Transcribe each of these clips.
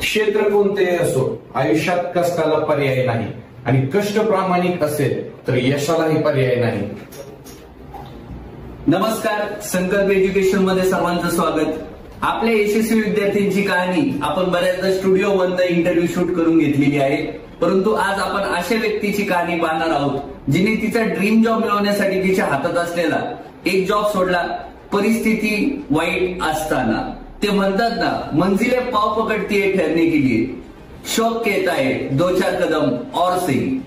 क्षेत्र कोणतेही असो, आयुष्यात कष्टाला पर्याय नाही आणि कष्ट प्रामाणिक असेल तर यशालाही पर्याय नाही. नमस्कार, संकल्प एज्युकेशन मध्ये सर्वांचं स्वागत. आपल्या यशस्वी विद्यार्थ्यांची कहाणी आपण बऱ्याचदा स्टुडिओ मधनं इंटरव्ह्यू शूट करून घेतलेली आहे, परंतु आज आपण अशा व्यक्तीची कहाणी पाहणार आहोत जिने तिचा ड्रीम जॉब मिळवण्यासाठी तिच्या हातात असलेला एक जॉब सोडला, परिस्थिती वाईट असताना. ते म्हणतात ना, मंजिले पाव पकडती है ठहरने के लिए, शौक कहता है दो चार कदम और सही.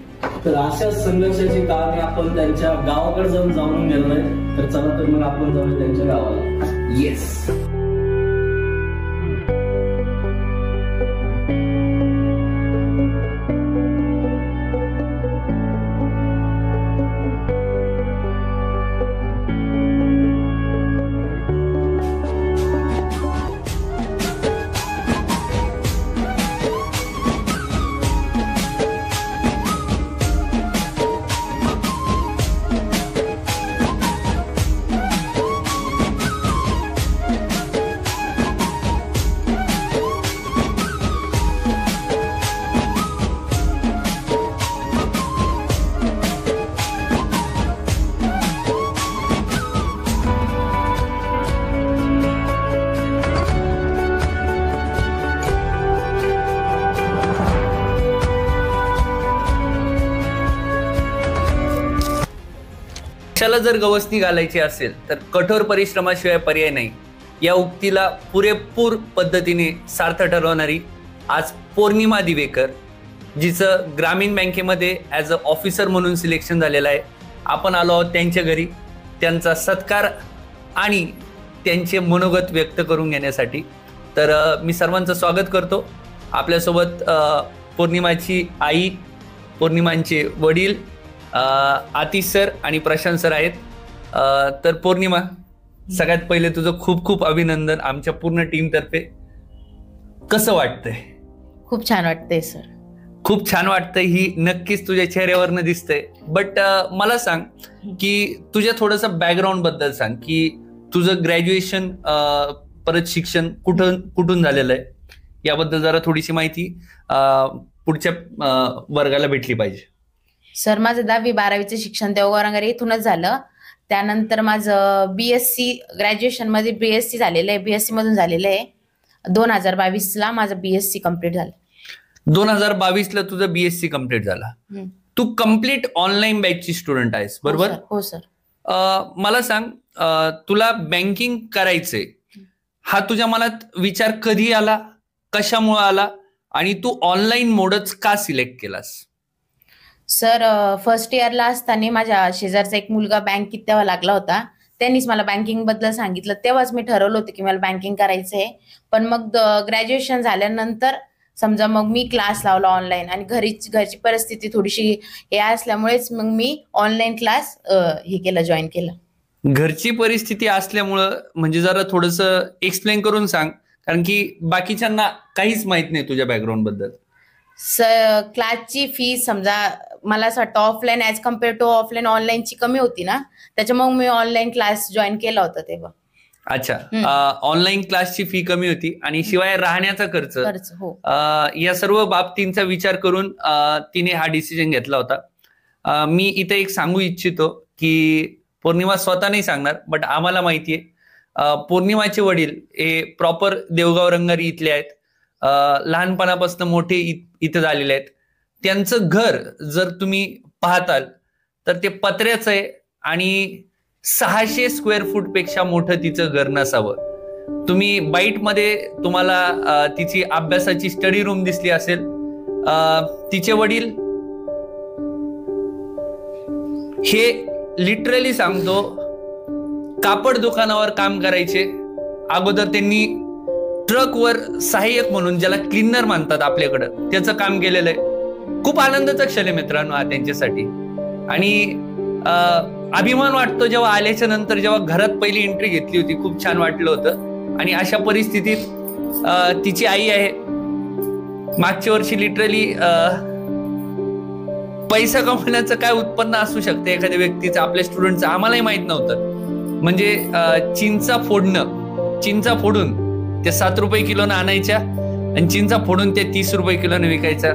तर अशा संघर्षाची कहाणी आपण त्यांच्या गावाकडे जाऊन घेतोय. तर चला तर मग आपण जाऊया त्यांच्या गावाला. येस. पक्षाला जर गवसणी घालायची असेल तर कठोर परिश्रमाशिवाय पर्याय नाही, या उक्तीला पुरेपूर पद्धतीने सार्थ ठरवणारी आज पौर्णिमा दिवेकर, जिचं ग्रामीण बँकेमध्ये ॲज अ ऑफिसर म्हणून सिलेक्शन झालेलं आहे. आपण आलो आहोत त्यांच्या घरी त्यांचा सत्कार आणि त्यांचे मनोगत व्यक्त करून घेण्यासाठी. तर मी सर्वांचं स्वागत करतो. आपल्यासोबत पौर्णिमाची आई, पौर्णिमांचे वडील आतिश सर आणि प्रशांत सर आहेत. तर पौर्णिमा, सगळ्यात पहिले तुझं खूप खूप अभिनंदन आमच्या पूर्ण टीम तर्फे. कसं वाटतंय? खूप छान वाटतंय सर. खूप छान वाटतंय ही नक्कीच तुझ्या चेहऱ्यावरनं दिसतंय. बट मला सांग की तुझ्या थोडंसं बॅकग्राऊंड बद्दल सांग की तुझं ग्रॅज्युएशन परत शिक्षण कुठून झालेलं आहे, याबद्दल जरा थोडीशी माहिती पुढच्या वर्गाला भेटली पाहिजे. सर, माझं 10वी-12वीचं शिक्षण देवगौरंगारी इथूनच झालं. त्यानंतर माझं BSc ग्रॅज्युएशन मध्ये BSc झालेलं आहे, BSc मधून झालेलं आहे. 2022ला माझं BSc कम्प्लीट झालं. 2022ला तुझं BSc कम्प्लीट झाला. तू कम्प्लीट ऑनलाईन बॅचची स्टुडंट आहेस, बरोबर? हो सर. मला सांग, तुला बँकिंग करायचंय, हा तुझ्या मनात विचार कधी आला, कशामुळे आला आणि तू ऑनलाईन मोडच का सिलेक्ट केलास? सर, फर्स्ट इयरला असताना माझ्या शेजारचा एक मुलगा बँकेत तेव्हा लागला होता. त्यांनीच मला बँकिंग बद्दल सांगितलं. तेव्हाच मी ठरवलं होतं की मला बँकिंग करायचंय. पण मग ग्रॅज्युएशन झाल्यानंतर समजा मग मी क्लास लावला ऑनलाईन आणि घरची परिस्थिती थोडीशी हे असल्यामुळेच मग मी ऑनलाईन क्लास जॉईन केलं. घरची परिस्थिती असल्यामुळं म्हणजे जरा थोडंसं एक्सप्लेन करून सांग, कारण की बाकीच्यांना काहीच माहित नाही तुझ्या बॅकग्राऊंड बद्दल. क्लासची फी समजा मला असं वाटतं offline as compare to offline ऑनलाईनची कमी होती ना, त्याच्यामुळे मी ऑनलाईन क्लास जॉईन केला होता तेव्हा. अच्छा, ऑनलाईन क्लासची फी कमी होती आणि शिवाय राहण्याचा खर्च, हो, या सर्व बाबतींचा विचार करून तिने हा डिसिजन घेतला होता. मी इथे एक सांगू इच्छितो की पौर्णिमा स्वतः नाही सांगणार, बट आम्हाला माहितीये पौर्णिमाचे वडील हे प्रॉपर देवगाव-रंगारी इथले आहेत. लहानपणापासून मोठे इथं झालेले आहेत. त्यांचं घर जर तुम्ही पाहताल तर ते पत्र्याचं आहे आणि 600 स्क्वेअर फूट पेक्षा मोठं तिचं घर नसावं. तुम्ही बाईटमध्ये तुम्हाला तिची अभ्यासाची स्टडी रूम दिसली असेल. तिचे वडील हे लिटरली सांगतो कापड दुकानावर काम करायचे. अगोदर त्यांनी ट्रकवर सहाय्यक म्हणून, ज्याला क्लिनर म्हणतात आपल्याकडं, त्याचं काम केलेलं आहे. खूप आनंदाचा क्षण आहे मित्रांनो हा त्यांच्यासाठी. आणि अभिमान वाटतो जेव्हा आल्याच्या नंतर, जेव्हा घरात पहिली एंट्री घेतली होती, खूप छान वाटलं होतं. आणि अशा परिस्थितीत तिची आई आहे. मागच्या वर्षी लिटरली पैसा कमवण्याचं काय उत्पन्न असू शकतं एखाद्या व्यक्तीचं, आपल्या स्टुडंटचं, आम्हालाही माहित नव्हतं. म्हणजे चिंचा फोडून ते 7 रुपये किलोनं आणायच्या आणि चिंचा फोडून ते 30 रुपये किलोने विकायचा.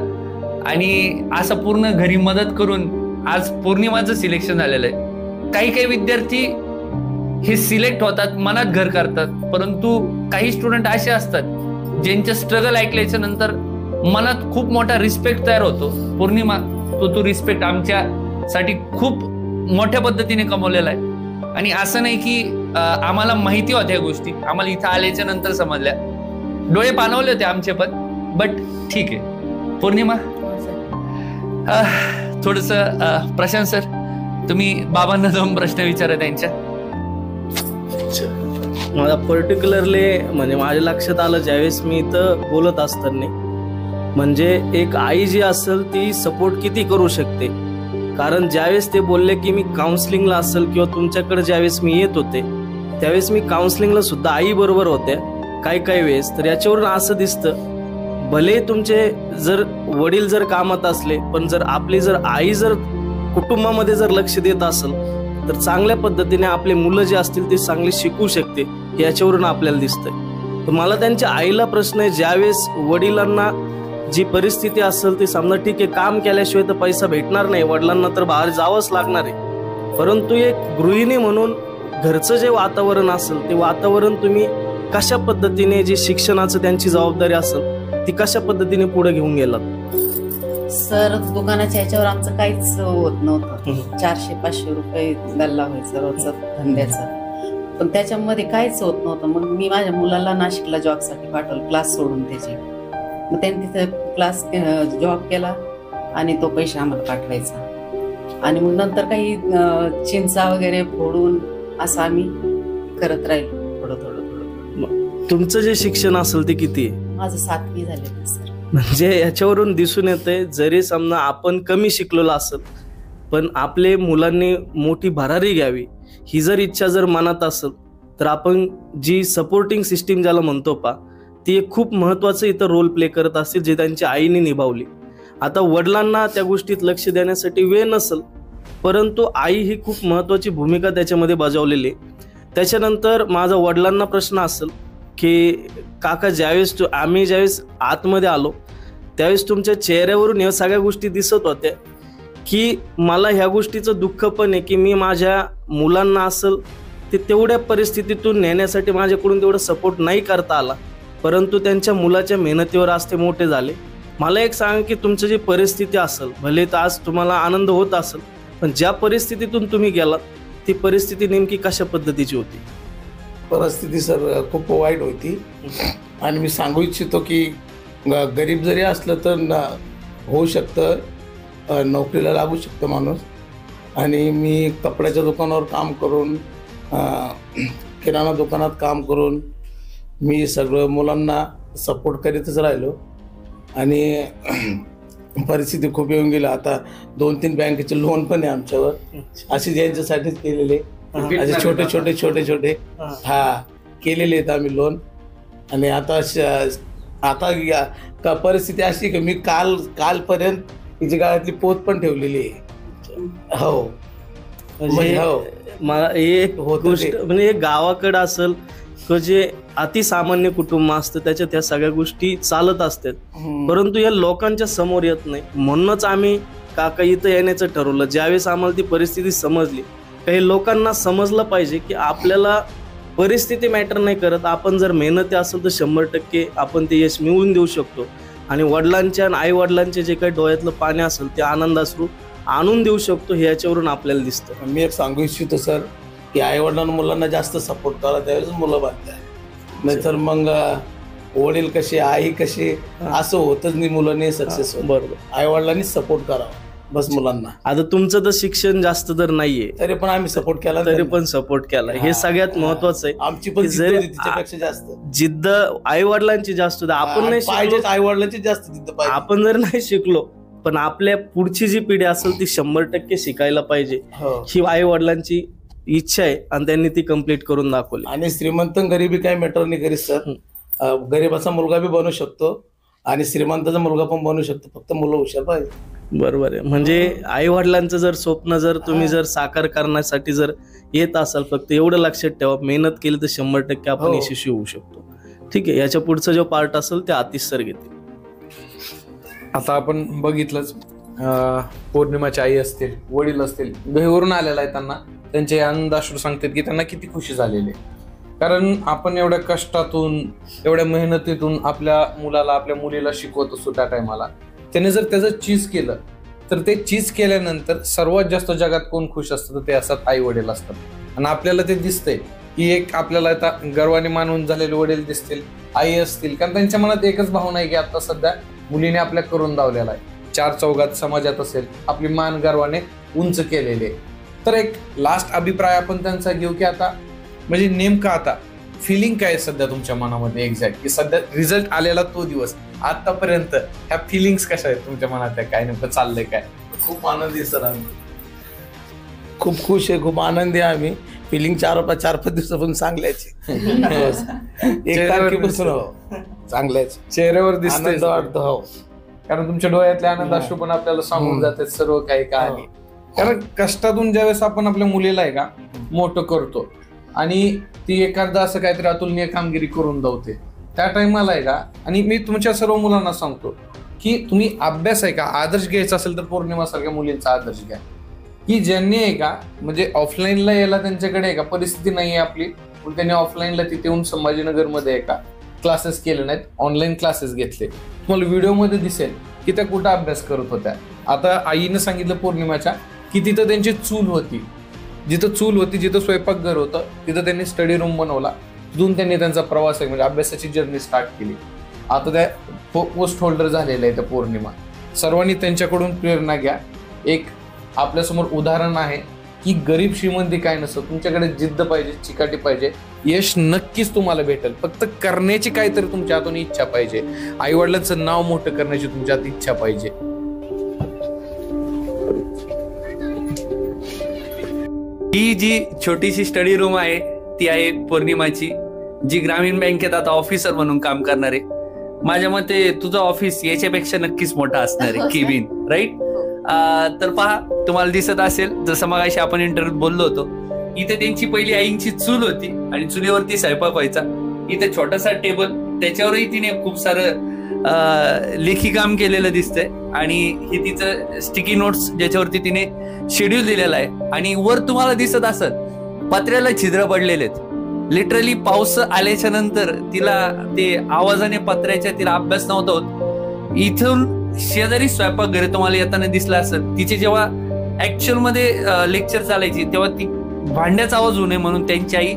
आणि असं पूर्ण घरी मदत करून आज पौर्णिमाचं सिलेक्शन झालेलं आहे. काही काही विद्यार्थी हे सिलेक्ट होतात, मनात घर करतात, परंतु काही स्टुडंट असे असतात ज्यांचे स्ट्रगल ऐकल्याच्या नंतर मनात खूप मोठा रिस्पेक्ट तयार होतो. पौर्णिमा, तो रिस्पेक्ट आमच्यासाठी खूप मोठ्या पद्धतीने कमवलेला आहे. आणि असं नाही की आम्हाला माहिती होत्या गोष्टी, आम्हाला इथं आल्याच्या नंतर समजल्या. डोळे पाणवले होते आमचे पण, बट ठीक आहे. पौर्णिमा, थोडस प्रशांत सर, तुम्ही बाबांना जाऊन प्रश्न विचारा त्यांच्या. मला पर्टिक्युलरली म्हणजे माझ्या लक्षात आलं ज्यावेळेस मी इथं बोलत असताना, म्हणजे एक आई जी असेल ती सपोर्ट किती करू शकते. कारण ज्यावेळेस ते बोलले की मी काउन्सिलिंगला असेल किंवा तुमच्याकडे ज्यावेळेस मी येत होते त्यावेळेस मी काउन्सिलिंगला सुद्धा आई बरोबर होत्या काही वेळेस. तर याच्यावरून असं दिसतं, भले तुमचे जर वडील जर कामात असले, पण जर आपली जर आई जर कुटुंबामध्ये जर लक्ष देत असेल तर चांगल्या पद्धतीने आपले मुलं जे असतील ते चांगले शिकू शकते, याच्यावरून आपल्याला दिसतंय. तर मला त्यांच्या आईला प्रश्न आहे, ज्यावेळेस वडिलांना जी परिस्थिती असेल ती समजा ठीक आहे, काम केल्याशिवाय तर पैसा भेटणार नाही, वडिलांना तर बाहेर जावंच लागणार आहे, परंतु एक गृहिणी म्हणून घरचं जे वातावरण असेल ते वातावरण तुम्ही कशा पद्धतीने, जे शिक्षणाचं त्यांची जबाबदारी असेल ती कशा पद्धतीने पुढे घेऊन गेलात? सर, दुकानाच्या ह्याच्यावर आमचं काहीच होत नव्हतं. 400-500 रुपये गल्ला व्हायचा रोजचा धंद्याचा, पण त्याच्यामध्ये काहीच होत नव्हतं. मग मी माझ्या मुलाला नाशिकला जॉबसाठी पाठवलं, क्लास सोडून त्याचे. मग त्यांनी तिथे क्लास जॉब केला आणि तो पैसे आम्हाला पाठवायचा. आणि मग नंतर काही चिंचा वगैरे फोडून असं आम्ही करत राहिलो थोडं. तुमचं जे शिक्षण असेल ते किती आहे? माझं 7वी झालेलं सर. म्हणजे याच्यावरून दिसून येते, जरी समजा आपण कमी शिकलेलो असेल पण आपले मुलांनी मोठी भरारी घ्यावी ही जर इच्छा जर मनात असेल तर आपण जी सपोर्टिंग सिस्टीम ज्याला म्हणतो ती एक खूप महत्त्वाचं इथं रोल प्ले करत असतील, जे त्यांच्या आईने निभावली. आता वडिलांना त्या गोष्टीत लक्ष देण्यासाठी वेळ नसेल, परंतु आई ही खूप महत्त्वाची भूमिका त्याच्यामध्ये बजावलेली आहे. त्याच्यानंतर माझा वडिलांना प्रश्न असेल की काका, आम्ही ज्यावेळेस आतमध्ये आलो त्यावेळेस तुमच्या चेहऱ्यावरून या सगळ्या गोष्टी दिसत होत्या की मला ह्या गोष्टीचं दुःख पण आहे की मी माझ्या मुलांना असेल ते तेवढ्या परिस्थितीतून नेण्यासाठी माझ्याकडून तेवढं सपोर्ट नाही करता आला, परंतु त्यांच्या मुलाच्या मेहनतीवर आज ते मोठे झाले. मला एक सांगा की तुमची जी परिस्थिती असेल, भले तर आज तुम्हाला आनंद होत असेल, पण ज्या परिस्थितीतून तुम्ही गेलात ती परिस्थिती नेमकी कशा पद्धतीची होती? परिस्थिती सर खूप वाईट होती. आणि मी सांगू इच्छितो की गरीब जरी असलं तर होऊ शकतं, नोकरीला लागू शकतं माणूस. आणि मी कपड्याच्या दुकानावर काम करून, किराणा दुकानात काम करून मी सगळं मुलांना सपोर्ट करीतच राहिलो. आणि परिस्थिती खूप येऊन गेली. आता 2-3 बँकेचे लोन पण आहे आमच्यावर, असे यांच्यासाठीच केलेले, असे छोटे केलेले आहेत आम्ही लोन. आणि आता परिस्थिती अशी की मी कालपर्यंत तिची गाळ्यातली पोत पण ठेवलेली आहे. हो, मला एक गोष्ट म्हणजे गावाकडे असेल किंवा जे अतिसामान्य कुटुंब असतं त्याच्यात ह्या सगळ्या गोष्टी चालत असतात, परंतु या लोकांच्या समोर येत नाही. म्हणूनच आम्ही काका इथं येण्याचं ठरवलं. ज्यावेळेस आम्हाला ती परिस्थिती समजली, काही लोकांना समजलं पाहिजे की आपल्याला परिस्थिती मॅटर नाही करत, आपण जर मेहनती असेल तर 100% आपण ते यश मिळवून देऊ शकतो. आणि वडिलांच्या आणि आई वडिलांचे जे काही डोळ्यातलं पाणी असेल ते आनंदाश्रू आणून देऊ शकतो, हे याच्यावरून आपल्याला दिसतं. मी एक सांगू इच्छितो सर की आई वडिलांना मुलांना जास्त सपोर्ट करा, त्यावेळेस मुलं बांधतात. नाहीतर मग वडील कसे आई कसे असं होतच नाही, मुलांनी सक्सेस होत. बरोबर, आई वडिलांनीच सपोर्ट करावा बस मुलांना. आता तुमचं तर शिक्षण जास्त तर नाहीये तरी पण आम्ही सपोर्ट केला, हे सगळ्यात महत्वाचं आहे. आमची पण तिच्यापेक्षा जास्त जिद्द आई वडिलांची जास्त होती. आपण नाही पाहिजे, आई वडिलांची जास्त जिद्द पाहिजे. आपण जर नाही शिकलो पण आपल्या पुढची जी पिढी असेल ती 100% शिकायला पाहिजे, ही आई वडिलांची इच्छा आहे आणि त्यांनी ती कम्प्लीट करून दाखवली. आणि श्रीमंत गरिबी काय मॅटर नाही करीत सर. गरीबाचा मुलगा बी बनू शकतो आणि श्रीमंताचा मुलगा पण बनू शकतो, फक्त मुलं हुशार पाहिजे. बरोबर आहे. म्हणजे आई वडिलांचं जर स्वप्न जर तुम्ही जर साकार करण्यासाठी जर येत असाल, फक्त एवढं लक्षात ठेवा, मेहनत केली तर 100% आपण यशस्वी होऊ शकतो. ठीक आहे, याच्या पुढचा जो पार्ट असेल ते आतिश सर घेतील. आता आपण बघितलंच, पौर्णिमाची आई असतील, वडील असतील, घरीवरून आलेला आहे, त्यांना त्यांचे आनंदाश्रू सांगतात की त्यांना किती खुशी झालेली आहे. कारण आपण एवढ्या कष्टातून, एवढ्या मेहनतीतून आपल्या मुलाला, आपल्या मुलीला शिकवत असतो. त्या टायमाला त्याने जर त्याचं चीज केलं, तर ते चीज केल्यानंतर सर्वात जास्त जगात कोण खुश असतं, तर ते असतात आई वडील असतात. आणि आपल्याला ते दिसतंय की एक आपल्याला आता गर्वाने मानून झालेले वडील दिसतील, आई असतील, कारण त्यांच्या मनात एकच भावना आहे की आता सध्या मुलीने आपल्या करून दावलेला आहे, चार चौघात समाजात असेल आपली मान गर्वाने उंच केलेली आहे. तर एक लास्ट अभिप्राय आपण त्यांचा घेऊ की आता म्हणजे नेमका आता फिलिंग काय सध्या तुमच्या मनामध्ये एक्झॅक्ट, की सध्या रिझल्ट आलेला तो दिवस, आतापर्यंत ह्या फिलिंग्स कशा आहेत तुमच्या मनात, काय नेमकं चाललंय काय? खूप आनंदी सर, आम्ही खूप खुश आहे, खूप आनंदी आहे आम्ही. फिलिंग 4-5 दिवसापासून चांगल्याची, 1 तारखेपासून चांगल्याच चेहऱ्यावर दिसतंय वाटतं. हो, कारण तुमच्या डोळ्यातले आनंदाश्रू पण आपल्याला सांगून जातात सर्व काही कहाणी. कारण कष्टातून ज्यावेळेस आपण आपल्या मुलीला आहे का मोठं करतो आणि ती एखादा असं काहीतरी अतुलनीय कामगिरी करून दावते, त्या टाइमाला आहे का, आणि मी तुमच्या सर्व मुलांना सांगतो की तुम्ही अभ्यास आहे का आदर्श घ्यायचा असेल तर पौर्णिमासारख्या मुलींचा आदर्श घ्या, की ज्यांनी आहे का म्हणजे ऑफलाईनला यायला त्यांच्याकडे आहे का परिस्थिती नाही आहे आपली, पण त्यांनी ऑफलाईनला तिथे येऊन संभाजीनगरमध्ये आहे का क्लासेस केले नाहीत, ऑनलाईन क्लासेस घेतले. तुम्हाला व्हिडिओमध्ये दिसेल की त्या कुठं अभ्यास करत होत्या. आता आईनं सांगितलं पौर्णिमाच्या की तिथं त्यांची चूल होती, जिथं चूल होती, जिथं स्वयंपाकघर होतं, तिथं त्यांनी स्टडी रूम बनवला, तिथून त्यांनी त्यांचा प्रवास आहे म्हणजे अभ्यासाची जर्नी स्टार्ट केली. आता त्या पोस्ट होल्डर झालेल्या आहे त्या पौर्णिमा. सर्वांनी त्यांच्याकडून प्रेरणा घ्या. एक आपल्यासमोर उदाहरण आहे की गरीब श्रीमंती काय नसतं, तुमच्याकडे जिद्द पाहिजे, चिकाटी पाहिजे, यश नक्कीच तुम्हाला भेटेल. फक्त करण्याची काहीतरी तुमच्या हातून इच्छा पाहिजे, आई वडिलांचं नाव मोठं करण्याची तुमच्या हात इच्छा पाहिजे. ही जी छोटीशी स्टडी रूम आहे ती आहे पौर्णिमाची, जी ग्रामीण बँकेत आता ऑफिसर म्हणून काम करणार आहे. माझ्या मते तुझं ऑफिस याच्यापेक्षा नक्कीच मोठा असणार आहे, केबिन, राईट? तर पहा, तुम्हाला दिसत असेल जसं मगाशी आपण इंटरव्ह्यूत बोललो होतो, इथे त्यांची पहिली आईंची चूल होती आणि चुलीवरती स्वयंपाक व्हायचा. इथे छोटासा टेबल, त्याच्यावरही तिने खूप सारं लेखी काम केलेलं दिसतंय आणि हे तिचं स्टिकी नोट्स ज्याच्यावरती तिने शेड्यूल दिलेला आहे. आणि वर तुम्हाला दिसत असत पत्र्याला छिद्र पडलेले आहेत. लिटरली पाऊस आल्याच्या नंतर तिला ते आवाजाने पत्र्याच्या तिला अभ्यास नव्हता होत. इथून शेजारी स्वयंपाकघर तुम्हाला येताना दिसला असेल. तिचे जेव्हा ऍक्च्युअल मध्ये लेक्चर चालायची तेव्हा ती भांड्याचा आवाज होऊ नये म्हणून त्यांची आई,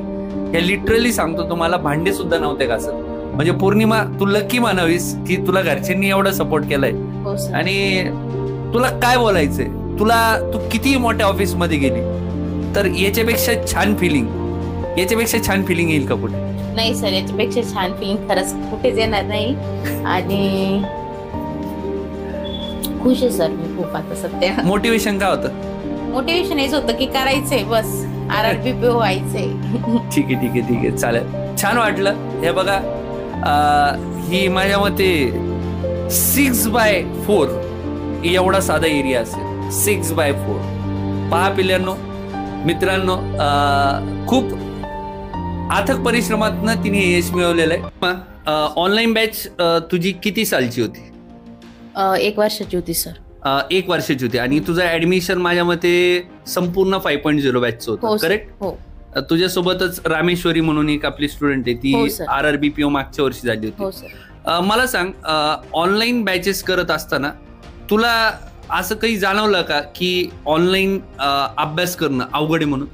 हे लिटरली सांगतो तुम्हाला, भांडे सुद्धा नव्हते घासत. म्हणजे पौर्णिमा तू लकी मानावीस की तुला घरच्यांनी एवढा सपोर्ट केलाय. आणि तुला काय बोलायचंय, तू किती मोठ्या ऑफिस मध्ये गेली तर याच्यापेक्षा छान फिलिंग येईल का कुठे? नाही सर, याच्यापेक्षा छान फिलिंग खरंच कुठेच येणार नाही. आणि खुश आहे सर मी खूप आता सध्या. मोटिवेशन काय होतं? मोटिवेशन हेच होतं की करायचंय, बस RRBPO व्हायचंय. ठीक आहे, चालेल, छान वाटलं. हे बघा, ही माझ्या मते 6x4 एवढा साधा एरिया असेल. 6x4 पहा पिल्यांनो, मित्रांनो, खूप अथक परिश्रमातनं तिने यश मिळवलेलं आहे. ऑनलाईन बॅच तुझी किती सालची होती? 1 वर्षाची होती सर. 1 वर्षाची होती. आणि तुझं ऍडमिशन माझ्या मते संपूर्ण 5.0 बॅचचं होतं, करेक्ट? हो. तुझ्यासोबतच रामेश्वरी म्हणून एक आपली स्टुडंट आहे, ती RRBPO मागच्या वर्षी झाली होती. मला सांग, ऑनलाईन बॅचेस करत असताना तुला असं काही जाणवलं का की ऑनलाईन अभ्यास करणं अवघड आहे म्हणून?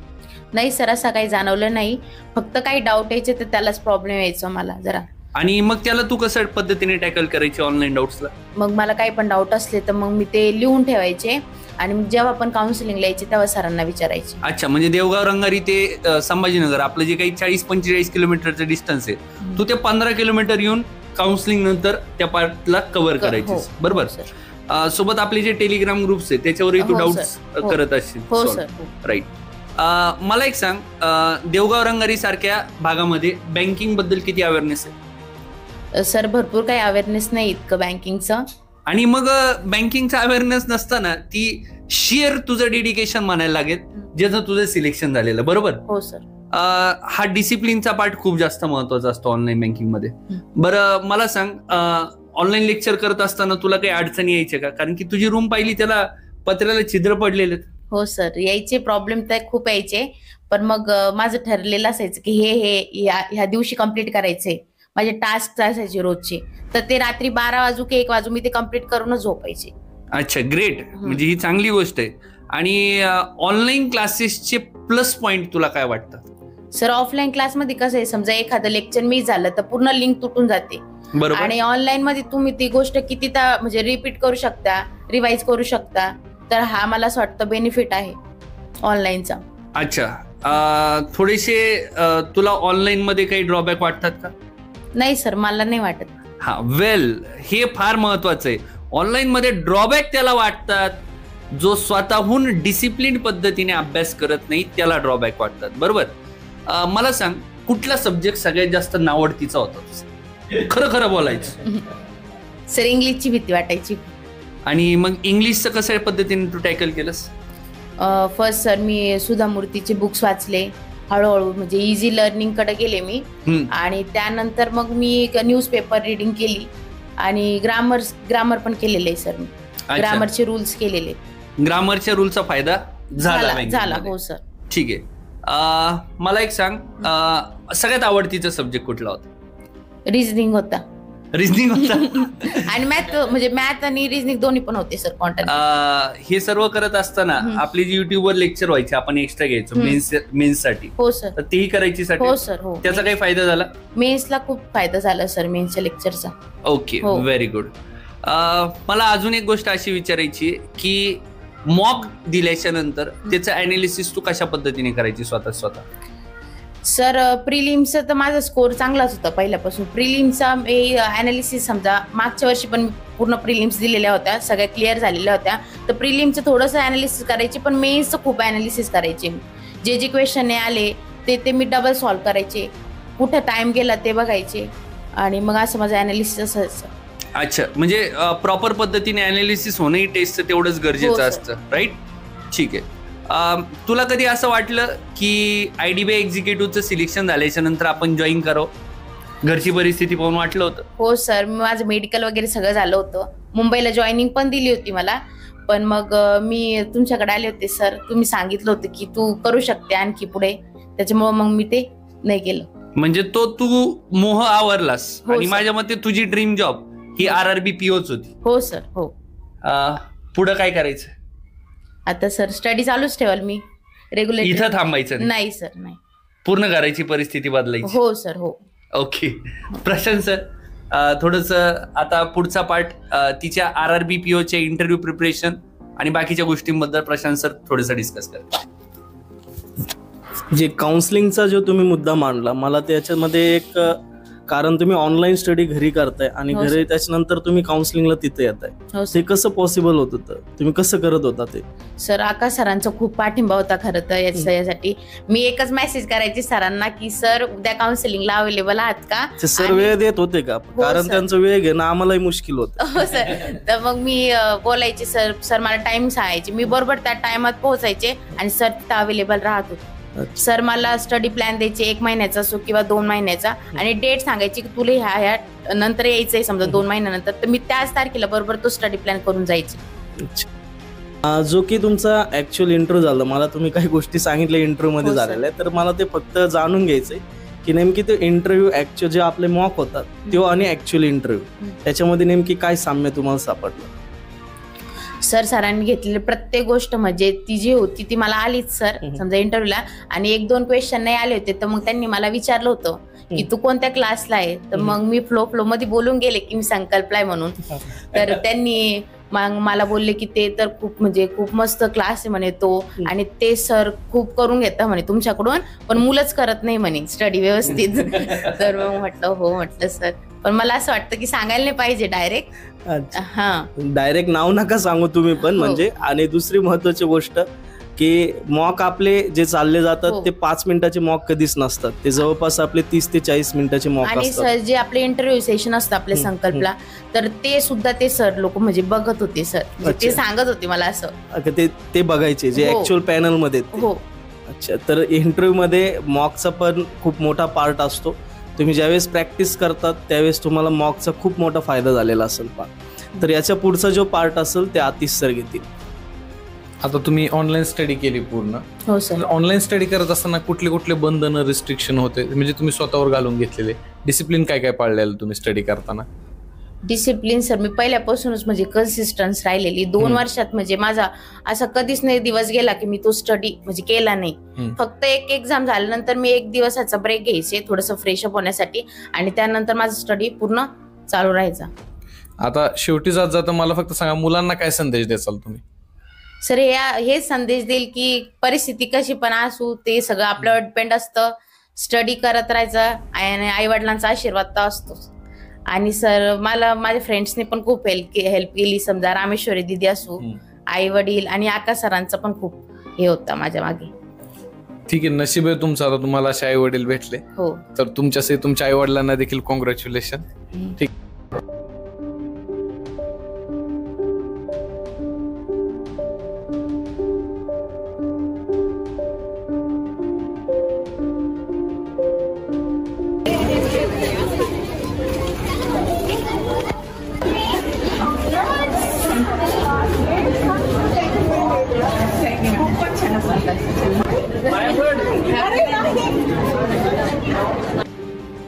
नाही सर, असं काही जाणवलं नाही. फक्त काही डाऊट यायचे तर त्यालाच प्रॉब्लेम यायचा मला जरा. आणि मग त्याला तू कसं पद्धतीने टॅकल करायची ऑनलाईन डाऊट्सला? मग मला काही पण डाऊट असले तर मग मी ते लिहून ठेवायचे आणि जेव्हा पण काउन्सिलिंगला यायचे तेव्हा सरांना विचारायचे. अच्छा, म्हणजे देवगाव रंगारी ते संभाजीनगर आपलं जे काही 40-45 किलोमीटरचं डिस्टन्स आहे, तू ते 15 किलोमीटर येऊन काउन्सिलिंग नंतर त्या पार्टला कव्हर करायचे, बरोबर? सोबत आपले जे टेलिग्राम ग्रुप्स आहेत त्याच्यावरही तू डाऊट्स करत असशील. हो सर, राईट. मला एक सांग, देवगाव रंगारी सारख्या भागामध्ये बँकिंग बद्दल किती अवेअरनेस आहे? सर भरपूर काही अवेअरनेस नाही इतकं बँकिंगचं. आणि मग बँकिंगचा अवेअरनेस नसताना ती शेअर तुझं डेडिकेशन म्हणायला लागेल ज्याचं तुझं सिलेक्शन झालेलं, बरोबर? हो सर. हा डिसिप्लिनचा पार्ट खूप जास्त महत्वाचा असतो ऑनलाईन बँकिंग मध्ये. बरं मला सांग, ऑनलाईन लेक्चर करत असताना तुला काही अडचणी यायच्या का? कारण की तुझी रूम पाहिली त्याला पत्र्याला छिद्र पडलेले. हो सर, यायचे प्रॉब्लेम तर खूप यायचे, पण मग माझं ठरलेलं असायचं की हे ह्या दिवशी कम्प्लीट करायचे. माझे टास्क असायचे रोजचे, तर ते रात्री 12 वाजू की 1 वाजू मी ते कम्प्लीट करूनच झोपायचे. अच्छा, ग्रेट. म्हणजे ही चांगली गोष्ट आहे. आणि ऑनलाईन क्लासेसचे प्लस पॉइंट तुला काय वाटतं? सर, ऑफलाईन क्लासमध्ये कसं आहे, समजा एखादं लेक्चर मिस झालं तर पूर्ण लिंक तुटून जाते. बरोबर. आणि ऑनलाईन मध्ये तुम्ही ती गोष्ट कितीदा म्हणजे रिपीट करू शकता, रिवाइज करू शकता. तर हा मला असं वाटतं बेनिफिट आहे ऑनलाईनचा. अच्छा, थोडेसे तुला ऑनलाईन मध्ये काही ड्रॉबॅक वाटतात का? नाही सर, मला नाही वाटत. हा, वेल, हे फार महत्वाचं आहे. ऑनलाईन मध्ये ड्रॉबॅक त्याला वाटतात जो स्वतःहून डिसिप्लिन पद्धतीने अभ्यास करत नाही, त्याला ड्रॉबॅक वाटतात. बरोबर. मला सांग, कुठला सब्जेक्ट सगळ्यात जास्त नावडतीचा होता? खरं खरं बोलायचं. सर, इंग्लिशची भीती वाटायची. आणि मग इंग्लिशचं कसं पद्धतीने तू टॅकल केलंस? फर्स्ट सर, मी सुधा मूर्तीचे बुक्स वाचले. हळूहळू म्हणजे इझी लर्निंग कडे गेले मी. आणि त्यानंतर मग मी न्यूजपेपर रिडिंग केली आणि ग्रामर पण केलेलं आहे सर. मी ग्रामरचे रूल्स केलेले. ग्रामरच्या रूलचा फायदा झाला? हो सर. ठीक आहे. मला एक सांग, सगळ्यात आवडतीचा सब्जेक्ट कुठला होता? रिझनिंग होता. रिझनिंग होता. आणि मॅथ आणि रिझनिंग दोन्ही पण होते सर. कॉन्टॅक्ट हे सर्व करत असताना आपली जी युट्यूबवर लेक्चर व्हायचे, आपण एक्स्ट्रा घ्यायचो मेन्स साठी. हो सर. तर तेही करायची? हो सर. हो. त्याचा काही फायदा झाला? मेन्सला खूप फायदा झाला सर, मेन्सच्या लेक्चरचा. Okay, very good. मला अजून एक गोष्ट अशी विचारायची की मॉक दिल्याच्या नंतर त्याचं अनालिसिस तू कशा पद्धतीने करायची स्वतः? सर, प्रिलिम्सचा तर माझा स्कोर चांगलाच होता पहिल्यापासून. प्रिलिम्सचा अनालिसिस समजा मागच्या वर्षी पण पूर्ण प्रिलिम्स दिलेल्या होत्या, सगळ्या क्लिअर झालेल्या होत्या. तर प्रिलिम्सचं थोडंसं अनालिसिस करायचे, पण मेन्सचं खूप अनालिसिस करायचे. जे क्वेश्चन आले ते मी डबल सॉल्व्ह करायचे, कुठं टाइम गेला ते बघायचे, आणि मग असं माझं अनालिसिस असायचं. अच्छा, म्हणजे प्रॉपर पद्धतीने अनालिसिस होणंही टेस्टचं तेवढंच गरजेचं असतं, राईट? ठीक आहे. तुला कधी असं वाटलं की IDBI एक्झिक्युटिव्हचं सिलेक्शन झाल्याच्या नंतर आपण जॉईन करावं? घरची परिस्थिती पाहून वाटलं होतं? हो सर, माझं मेडिकल वगैरे सगळं झालं होतं. मुंबईला जॉईनिंग पण दिली होती मला, पण मग मी तुमच्याकडे आले होते सर. तुम्ही सांगितलं होतं की तू करू शकते आणखी पुढे, त्याच्यामुळे मग मी ते नाही केलं. म्हणजे तो तू मोह आवरलास. आणि सर. माझ्या मते तुझी ड्रीम जॉब ही RRB POच होती. हो सर. हो. पुढं काय करायचं आता सर? स्टडी चालूच ठेवाल मी रेग्युलर. इथं थांबायचं नाही सर, नाही. पूर्ण करायची परिस्थिती बदलायची? हो सर. हो. ओके. प्रशांत सर, थोडस आता पुढचा पार्ट तिच्या RRB POच्या इंटरव्ह्यू प्रिपरेशन आणि बाकीच्या गोष्टींबद्दल प्रशांत सर थोडस डिस्कस करा. जे काउन्सिलिंगचा जो तुम्ही मुद्दा मांडला, मला त्याच्यामध्ये एक, कारण तुम्ही ऑनलाईन स्टडी घरी करताय आणि घरी त्याच्यानंतर तुम्ही काउन्सिलिंगला तिथे येताय, ते कसं पॉसिबल होत होतं? तुम्ही कसं करत होता ते? सर, आकाश सरांचा खूप पाठिंबा होता खरं तर यासाठी. मी एकच मेसेज करायची सरांना की सर उद्या काउन्सिलिंगला अवेलेबल आहात का? सर वेळ देत होते का? कारण त्यांचा वेळ घेणं आम्हालाही मुश्किल होतं. हो सर. तर मग मी बोलायचे सर मला टाइम सांगायचे, मी बरोबर त्या टाइमात पोहोचायचे आणि सर तिथं अवेलेबल राहत होते. सर मला स्टडी प्लॅन द्यायचे 1 महिन्याचा असो किंवा 2 महिन्याचा, आणि डेट सांगायची की तुला ह्या नंतर यायचंय समजा 2 महिन्यानंतर, तर मी त्याच तारखेला बरोबर तो स्टडी प्लॅन करून जायचे. जो की तुमचा ऍक्च्युअल इंटरव्ह्यू झाला, मला तुम्ही काही गोष्टी सांगितल्या इंटरव्ह्यू मध्ये झालेल्या आहेत, तर मला ते फक्त जाणून घ्यायचंय की नेमकी ते इंटरव्ह्यू ऍक्च्युअल जे आपले मॉक होतात तो आणि ऍक्च्युअल इंटरव्ह्यू त्याच्यामध्ये नेमकी काय साम्य तुम्हाला सापडलं? सर, सरांनी घेतलेली प्रत्येक गोष्ट म्हणजे ती जी होती ती मला आलीच सर समजा इंटरव्ह्यूला. आणि 1-2 क्वेश्चन नाही आले होते, तर मग त्यांनी मला विचारलं होतं की तू कोणत्या क्लासला आहे, तर मग मी फ्लो मध्ये बोलून गेले की मी संकल्पला आहे म्हणून. तर त्यांनी मग मला बोलले की ते तर खूप मस्त क्लास आहे म्हणे तो, आणि ते सर खूप करून घेता म्हणे तुमच्याकडून, पण मुलंच करत नाही म्हणे स्टडी व्यवस्थित. तर मग म्हटलं हो, म्हटलं सर, पण मला असं वाटतं की सांगायला नाही पाहिजे डायरेक्ट. डायरेक्ट नाव नका सांगू तुम्ही पण. म्हणजे आणि दुसरी महत्वाची गोष्ट की मॉक आपले जे चालले जातात ते 5 मिनिटाचे मॉक कधीच नसतात, ते जवळपास आपले 30 ते 40 मिनिटाचे मॉक असतात. आणि सर जे आपले इंटरव्ह्यू सेशन असतं आपल्या संकल्पला, तर ते सुद्धा ते सर लोक म्हणजे बघत होते सर, ते सांगत होते मला असं ते बघायचे जे ऍक्च्युअल पॅनल मध्ये. हो. अच्छा, तर इंटरव्ह्यूमध्ये मॉकचा पण खूप मोठा पार्ट असतो. तुम्ही ज्यावेळेस प्रॅक्टिस करतात त्यावेळेस तुम्हाला मॉकचा खूप मोठा फायदा झालेला असेल पा. तर याच्या पुढचा जो पार्ट असेल ते आतिश सर घेतील. आता तुम्ही ऑनलाईन स्टडी केली पूर्ण. हो सर. ऑनलाईन स्टडी करत असताना कुठले कुठले बंधनं, रिस्ट्रिक्शन होते, म्हणजे तुम्ही स्वतःवर घालून घेतलेले डिसिप्लिन काय काय पाळलेलं तुम्ही स्टडी करताना? डिसिप्लिन सर मी पहिल्यापासूनच म्हणजे कन्सिस्टन्स राहिलेली. 2 वर्षात म्हणजे माझा असा कधीच नाही दिवस गेला की मी तो स्टडी म्हणजे केला नाही. फक्त एक एक्झाम झाल्यानंतर मी 1 दिवसाचा ब्रेक घ्यायचे थोडंसं फ्रेश अप होण्यासाठी आणि त्यानंतर माझा स्टडी पूर्ण चालू राहायचा. आता शेवटी जात जाता मला फक्त सांगा, मुलांना काय संदेश द्याल तुम्ही? सर हेच संदेश देईल की परिस्थिती कशी पण असू ते सगळं आपल्यावर डिपेंड असतं. स्टडी करत राहायचं आणि आई वडिलांचा आशीर्वाद तर असतोच. आणि सर मला माझ्या फ्रेंड्सने पण खूप हेल्प केली. समजा रामेश्वरी दिदी असू, आई वडील आणि आकाश सरांचं पण खूप हे होतं माझ्या मागे. ठीक आहे, नशीब आहे तुमचं, आता तुम्हाला असे आई वडील भेटले. हो. तर तुमच्याशी तुमच्या आई वडिलांना देखील कॉंग्रॅच्युलेशन. ठीक.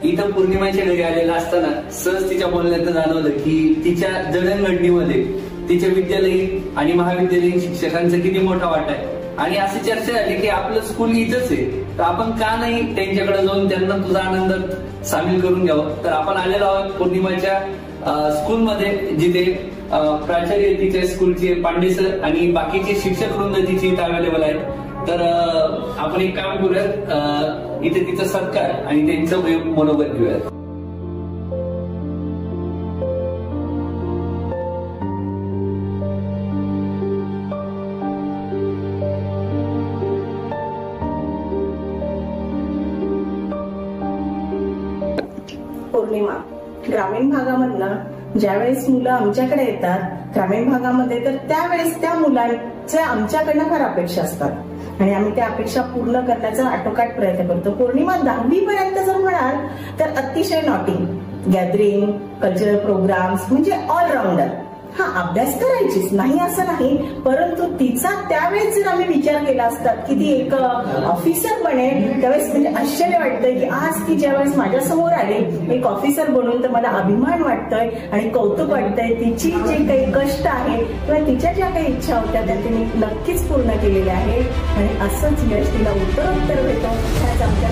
इथं पौर्णिमाच्या घरी आलेला असताना सहज तिच्या बोलण्यात जाणवलं की तिच्या जडणघडणीमध्ये तिच्या विद्यालयीन आणि महाविद्यालयीन शिक्षकांचा किती मोठा वाटा आहे. आणि अशी चर्चा झाली की आपलं स्कूल इथंच आहे, तर आपण का नाही त्यांच्याकडे जाऊन त्यांना तुझा आनंदात सामील करून घ्यावं. तर आपण आलेलो आहोत पौर्णिमाच्या स्कूलमध्ये, जिथे प्राचार्य तिच्या स्कूलचे पांडे सर आणि बाकीचे शिक्षक वृंद तिथे इथे अवेलेबल आहेत. तर आपण एक काम करूयात, इथे तिचा सत्कार आणि त्यांचं मनोगत घेऊयात. पौर्णिमा, ग्रामीण भागामधनं ज्यावेळेस मुलं आमच्याकडे येतात ग्रामीण भागामध्ये, तर त्यावेळेस त्या मुलांच्या आमच्याकडनं फार अपेक्षा असतात आणि आम्ही त्या अपेक्षा पूर्ण करण्याचा आटोकाट प्रयत्न करतो. पौर्णिमा 10वी पर्यंत जर म्हणाल तर अतिशय नॉटी, गॅदरिंग, कल्चरल प्रोग्राम्स, म्हणजे ऑलराऊंडर. हा, अभ्यास करायचीच नाही असं नाही, परंतु तिचा त्यावेळेस जर आम्ही विचार केला असता की ती एक ऑफिसर बनेल, त्यावेळेस म्हणजे आश्चर्य वाटतंय की आज ती ज्यावेळेस माझ्या समोर आली एक ऑफिसर बनून, तर मला अभिमान वाटतोय आणि कौतुक वाटतंय. तिची जे काही कष्ट आहे किंवा तिच्या ज्या काही इच्छा होत्या त्या तिने नक्कीच पूर्ण केलेल्या आहेत आणि असंच यश तिला उत्तरोत्तर भेटो ह्याच आमच्या